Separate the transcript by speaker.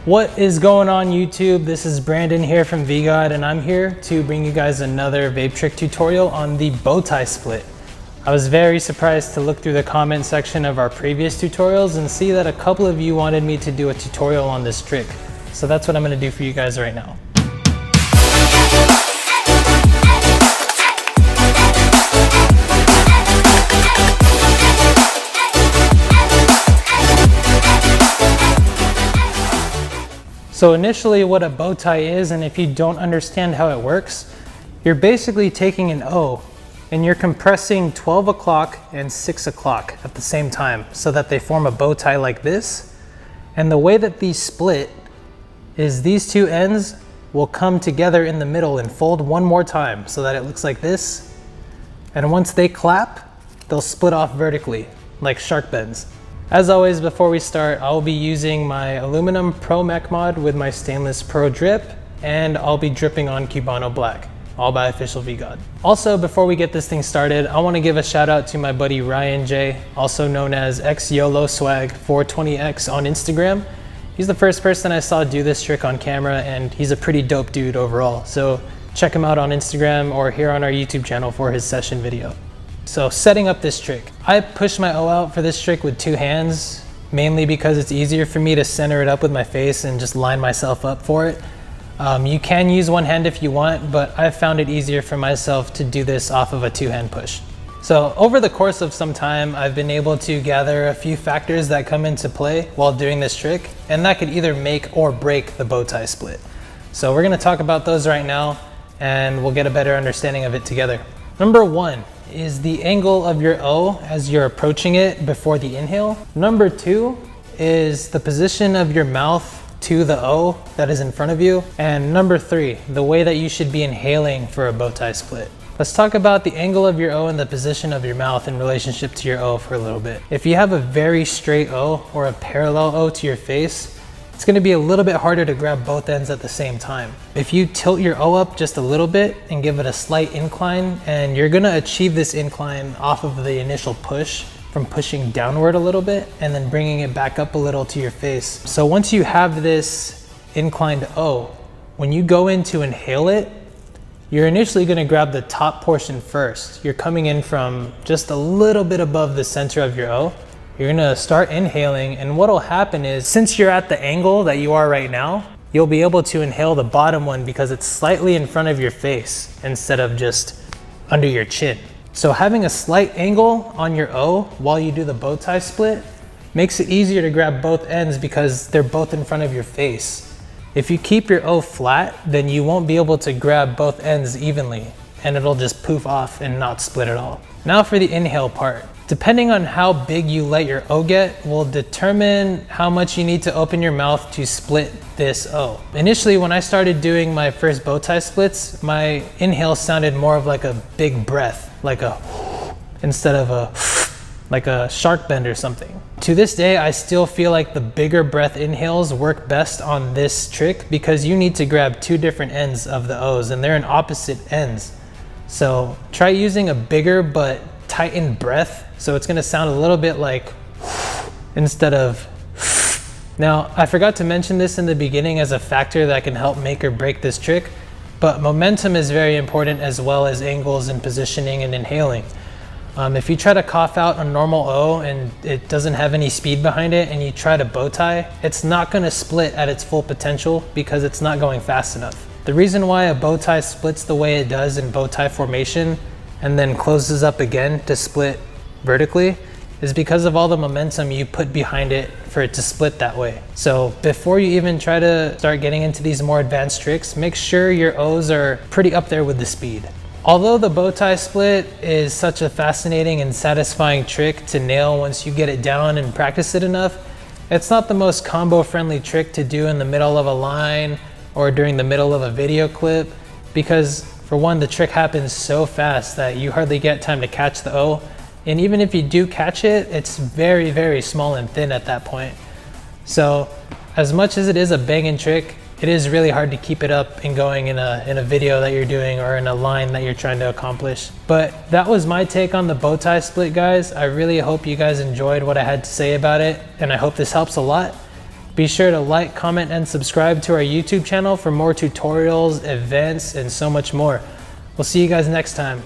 Speaker 1: What is going on YouTube? This is Brandon here from VGod, and I'm here to bring you guys another vape trick tutorial on the bow tie split. I was very surprised to look through the comment section of our previous tutorials and see that a couple of you wanted me to do a tutorial on this trick. So that's what I'm going to do for you guys right now. So initially what a bow tie is, and if you don't understand how it works, you're basically taking an O and you're compressing 12 o'clock and 6 o'clock at the same time so that they form a bow tie like this. And the way that these split is these two ends will come together in the middle and fold one more time so that it looks like this. And once they clap, they'll split off vertically like shark bends. As always, before we start, I'll be using my aluminum Pro Mech mod with my stainless Pro Drip, and I'll be dripping on Cubano Black, all by Official VGod. Also, before we get this thing started, I want to give a shout out to my buddy Ryan J, also known as XYOLOSwag420X on Instagram. He's the first person I saw do this trick on camera, and he's a pretty dope dude overall. So check him out on Instagram or here on our YouTube channel for his session video. So setting up this trick, I push my O out for this trick with two hands, mainly because it's easier for me to center it up with my face and just line myself up for it. You can use one hand if you want, but I've found it easier for myself to do this off of a two-hand push. So over the course of some time, I've been able to gather a few factors that come into play while doing this trick, and that could either make or break the bow tie split. So we're gonna talk about those right now, and we'll get a better understanding of it together. Number one is the angle of your O as you're approaching it before the inhale. Number two is the position of your mouth to the O that is in front of you. And number three, the way that you should be inhaling for a bow tie split. Let's talk about the angle of your O and the position of your mouth in relationship to your O for a little bit. If you have a very straight O or a parallel O to your face, it's going to be a little bit harder to grab both ends at the same time. If you tilt your O up just a little bit and give it a slight incline, and you're going to achieve this incline off of the initial push from pushing downward a little bit and then bringing it back up a little to your face. So once you have this inclined O, when you go in to inhale it, you're initially going to grab the top portion first. You're coming in from just a little bit above the center of your O. You're gonna start inhaling, and what'll happen is, since you're at the angle that you are right now, you'll be able to inhale the bottom one because it's slightly in front of your face instead of just under your chin. So having a slight angle on your O while you do the bow tie split makes it easier to grab both ends because they're both in front of your face. If you keep your O flat, then you won't be able to grab both ends evenly, and it'll just poof off and not split at all. Now for the inhale part. Depending on how big you let your O get will determine how much you need to open your mouth to split this O. Initially, when I started doing my first bow tie splits, my inhale sounded more of like a big breath, like a instead of like a shark bend or something. To this day, I still feel like the bigger breath inhales work best on this trick because you need to grab two different ends of the O's and they're in opposite ends. So try using a bigger but tightened breath, so it's going to sound a little bit like instead of. Now, I forgot to mention this in the beginning as a factor that can help make or break this trick, but momentum is very important as well as angles and positioning and inhaling. If you try to cough out a normal O and it doesn't have any speed behind it and you try to bow tie, it's not going to split at its full potential because it's not going fast enough. The reason why a bow tie splits the way it does in bow tie formation and then closes up again to split vertically is because of all the momentum you put behind it for it to split that way. So before you even try to start getting into these more advanced tricks, make sure your O's are pretty up there with the speed. Although the bow tie split is such a fascinating and satisfying trick to nail once you get it down and practice it enough, it's not the most combo friendly trick to do in the middle of a line or during the middle of a video clip because for one, the trick happens so fast that you hardly get time to catch the O. And even if you do catch it, it's very, very small and thin at that point. So as much as it is a banging trick, it is really hard to keep it up and going in a video that you're doing or in a line that you're trying to accomplish. But that was my take on the bow tie split, guys. I really hope you guys enjoyed what I had to say about it, and I hope this helps a lot. Be sure to like, comment, and subscribe to our YouTube channel for more tutorials, events, and so much more. We'll see you guys next time.